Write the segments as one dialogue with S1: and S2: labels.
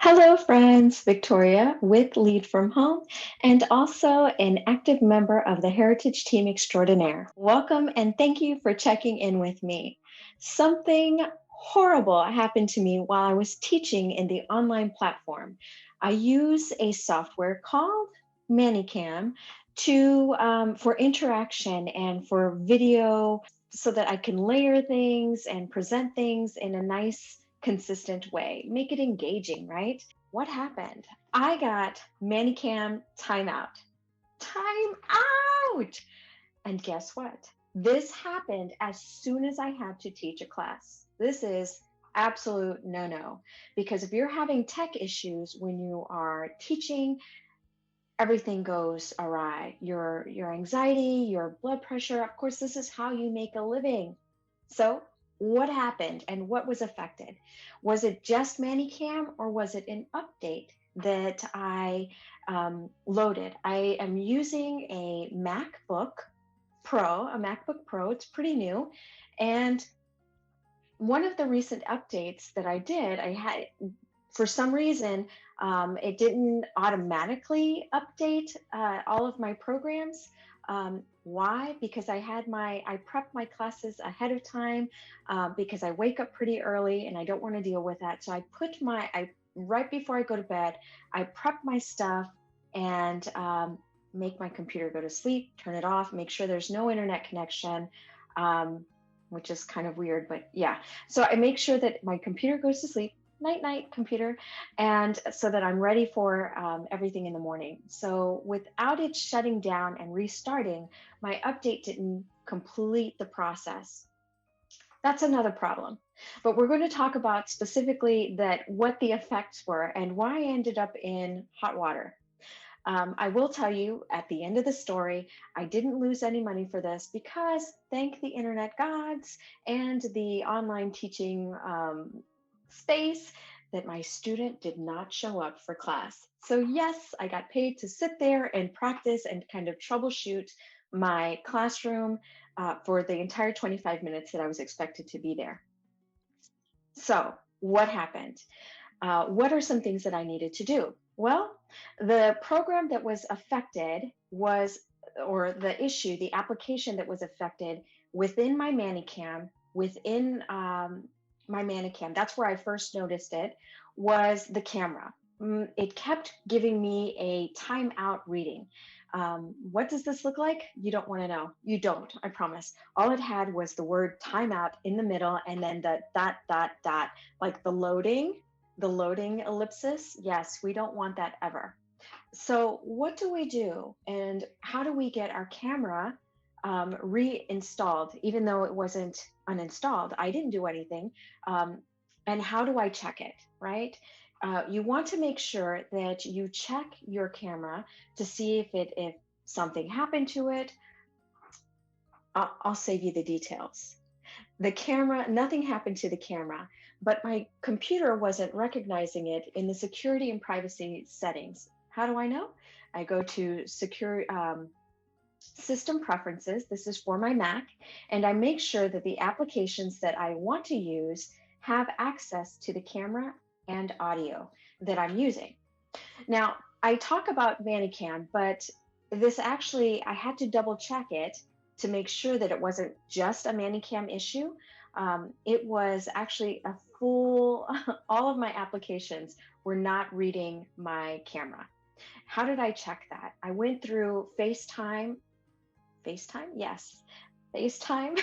S1: Hello, friends. Victoria with Lead from Home and also an active member of the Heritage Team Extraordinaire. Welcome and thank you for checking in with me. Something horrible happened to me while I was teaching in the online platform. I use a software called ManyCam for interaction and for video so that I can layer things and present things in a nice consistent way, make it engaging, right? What happened? I got ManyCam Timeout. Time out! And guess what? This happened as soon as I had to teach a class. This is absolute no-no, because if you're having tech issues when you are teaching, everything goes awry. Your anxiety, your blood pressure, of course, this is how you make a living. So what happened and what was affected? Was it just ManyCam or was it an update that I loaded? I am using a MacBook Pro. It's pretty new. And one of the recent updates that I did, I had, for some reason, it didn't automatically update all of my programs. Why? Because I prepped my classes ahead of time because I wake up pretty early and I don't want to deal with that. So right before I go to bed, I prep my stuff and make my computer go to sleep, turn it off, make sure there's no internet connection. Which is kind of weird, but yeah. So I make sure that my computer goes to sleep, night night computer, and so that I'm ready for everything in the morning. So without it shutting down and restarting, my update didn't complete the process. That's another problem. But we're going to talk about specifically what the effects were and why I ended up in hot water. I will tell you at the end of the story, I didn't lose any money for this because thank the internet gods and the online teaching space that my student did not show up for class. So yes, I got paid to sit there and practice and kind of troubleshoot my classroom for the entire 25 minutes that I was expected to be there. So what happened? What are some things that I needed to do? Well, the program that was affected was, or the issue, the application that was affected within my ManyCam, that's where I first noticed it, was the camera. It kept giving me a timeout reading. What does this look like? You don't want to know. You don't, I promise. All it had was the word timeout in the middle and then the dot, dot, dot, like the loading ellipsis. Yes, we don't want that ever. So what do we do? And how do we get our camera reinstalled, even though it wasn't uninstalled? I didn't do anything. And how do I check it, right? You want to make sure that you check your camera to see if something happened to it. I'll save you the details. The camera, nothing happened to the camera, but my computer wasn't recognizing it in the security and privacy settings. How do I know? I go to system preferences. This is for my Mac, and I make sure that the applications that I want to use have access to the camera and audio that I'm using. Now, I talk about ManyCam, but this actually, I had to double check it to make sure that it wasn't just a ManyCam issue. It was actually a full, all of my applications were not reading my camera. How did I check that? I went through FaceTime? Yes, FaceTime.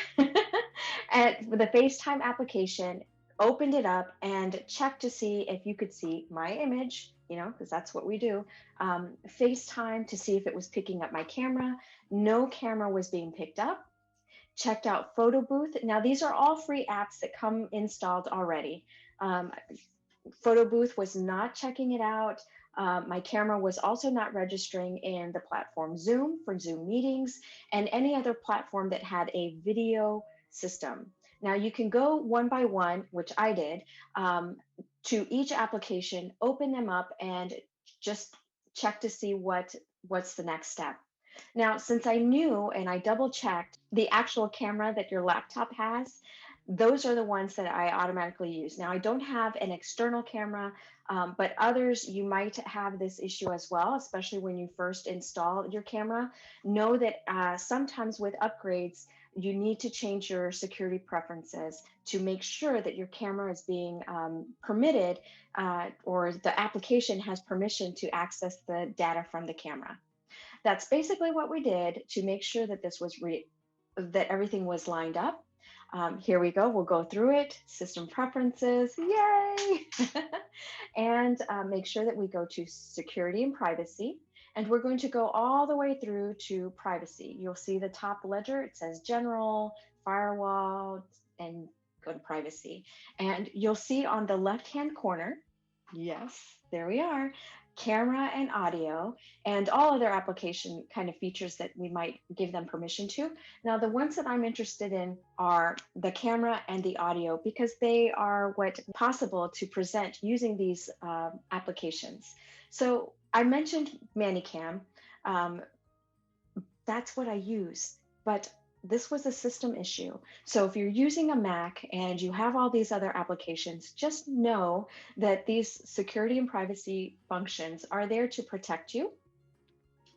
S1: And the FaceTime application, opened it up and checked to see if you could see my image, because that's what we do. FaceTime to see if it was picking up my camera. No camera was being picked up. Checked out Photo Booth. Now, these are all free apps that come installed already. Photo Booth was not checking it out. My camera was also not registering in the platform Zoom for Zoom meetings and any other platform that had a video system. Now you can go one by one, which I did, to each application, open them up and just check to see what's the next step. Now, since I knew and I double checked the actual camera that your laptop has, those are the ones that I automatically use. Now, I don't have an external camera, but others, you might have this issue as well, especially when you first install your camera. Know that sometimes with upgrades, you need to change your security preferences to make sure that your camera is being permitted or the application has permission to access the data from the camera. That's basically what we did to make sure that that everything was lined up. Here we go. We'll go through it. System preferences, yay! And make sure that we go to security and privacy. And we're going to go all the way through to privacy. You'll see the top ledger. It says general, firewall, and go to privacy. And you'll see on the left-hand corner, yes, there we are, camera and audio, and all other application kind of features that we might give them permission to. Now, the ones that I'm interested in are the camera and the audio because they are what possible to present using these applications. So I mentioned ManyCam. Um, that's what I use, but this was a system issue. So if you're using a Mac and you have all these other applications, just know that these security and privacy functions are there to protect you.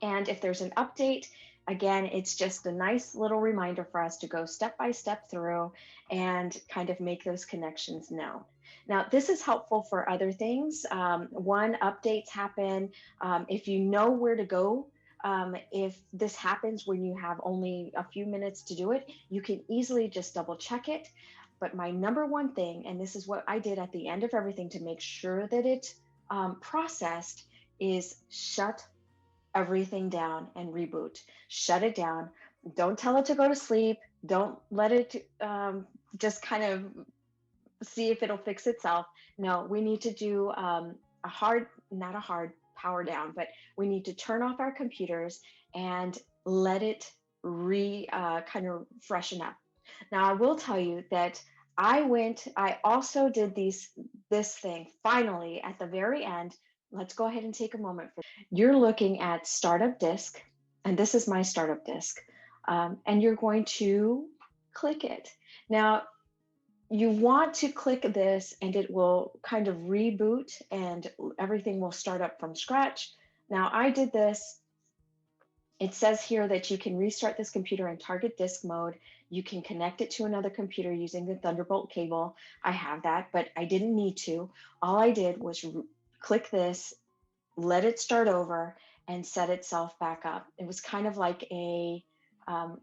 S1: And if there's an update, again, it's just a nice little reminder for us to go step by step through and kind of make those connections known. Now, this is helpful for other things. One, updates happen. If you know where to go, if this happens when you have only a few minutes to do it, you can easily just double check it. But my number one thing, and this is what I did at the end of everything to make sure that it processed, is shut everything down and reboot. Shut it down. Don't tell it to go to sleep. Don't let it just kind of see if it'll fix itself. No, we need to do not a hard power down, but we need to turn off our computers and let it kind of freshen up. Now, I will tell you that I also did this thing finally at the very end. Let's go ahead and take a moment. You're looking at startup disk, and this is my startup disk, and you're going to click it. Now, you want to click this and it will kind of reboot and everything will start up from scratch. Now, I did this. It says here that you can restart this computer in target disk mode. You can connect it to another computer using the Thunderbolt cable. I have that, but I didn't need to. All I did was click this, let it start over, and set itself back up. It was kind of like a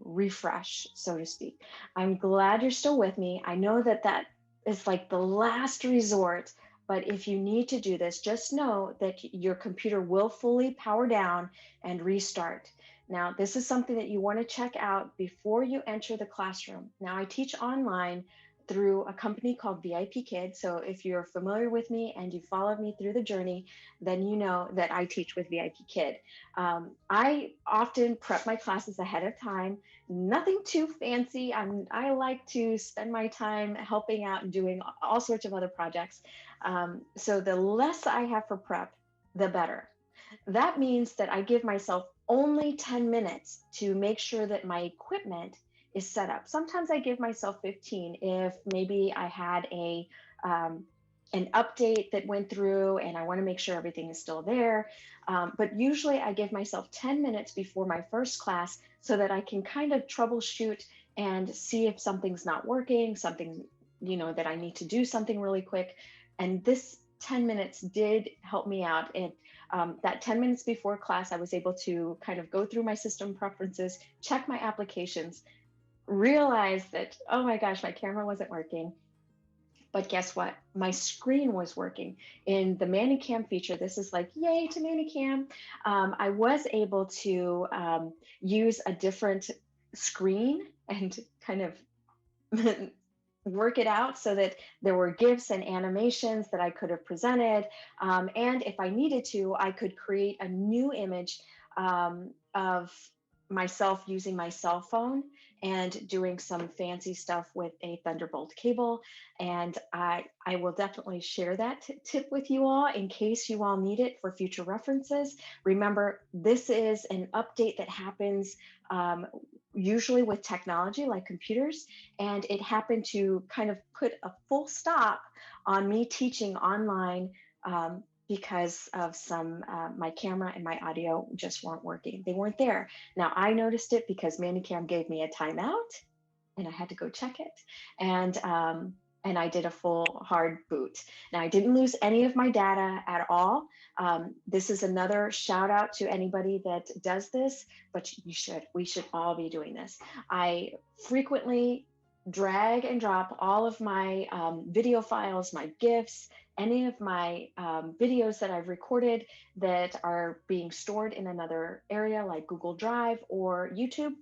S1: refresh, so to speak. I'm glad you're still with me. I know that that is like the last resort, but if you need to do this, just know that your computer will fully power down and restart. Now, this is something that you want to check out before you enter the classroom. Now, I teach online through a company called VIPKid. So if you're familiar with me and you followed me through the journey, then you know that I teach with VIPKid. I often prep my classes ahead of time. Nothing too fancy. I like to spend my time helping out and doing all sorts of other projects. So the less I have for prep, the better. That means that I give myself only 10 minutes to make sure that my equipment is set up. Sometimes I give myself 15 if maybe I had an update that went through and I want to make sure everything is still there. But usually I give myself 10 minutes before my first class so that I can kind of troubleshoot and see if something's not working, something, that I need to do something really quick. And this 10 minutes did help me out. And that 10 minutes before class, I was able to kind of go through my system preferences, check my applications, realize that, oh my gosh, my camera wasn't working. But guess what? My screen was working. In the ManyCam feature, this is like, yay to ManyCam. I was able to use a different screen and kind of work it out so that there were GIFs and animations that I could have presented. And if I needed to, I could create a new image of myself using my cell phone and doing some fancy stuff with a Thunderbolt cable. And I will definitely share that tip with you all in case you all need it for future references. Remember, this is an update that happens usually with technology like computers, and it happened to kind of put a full stop on me teaching online, because of some, my camera and my audio just weren't working. They weren't there. Now I noticed it because ManyCam gave me a timeout, and I had to go check it. And I did a full hard boot. Now I didn't lose any of my data at all. This is another shout out to anybody that does this, but we should all be doing this. I frequently drag and drop all of my video files, my GIFs, any of my videos that I've recorded that are being stored in another area like Google Drive or YouTube.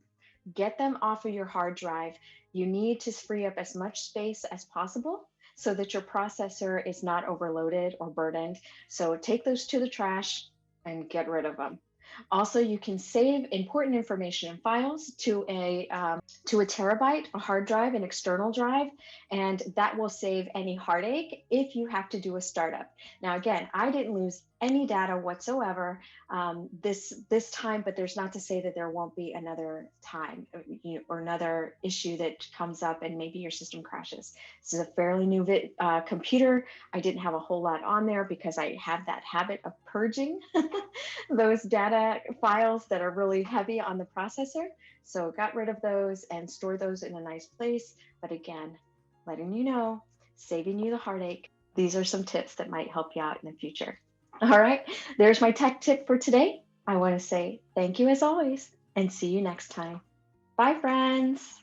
S1: Get them off of your hard drive. You need to free up as much space as possible so that your processor is not overloaded or burdened. So take those to the trash and get rid of them. Also, you can save important information and files to a terabyte, a hard drive, an external drive, and that will save any heartache if you have to do a startup. Now, again, I didn't lose any data whatsoever this time, but there's not to say that there won't be another time, or another issue that comes up and maybe your system crashes. This is a fairly new computer. I didn't have a whole lot on there because I have that habit of purging those data files that are really heavy on the processor. So got rid of those and store those in a nice place. But again, letting you know, saving you the heartache. These are some tips that might help you out in the future. All right, there's my tech tip for today. I want to say thank you as always and see you next time. Bye, friends.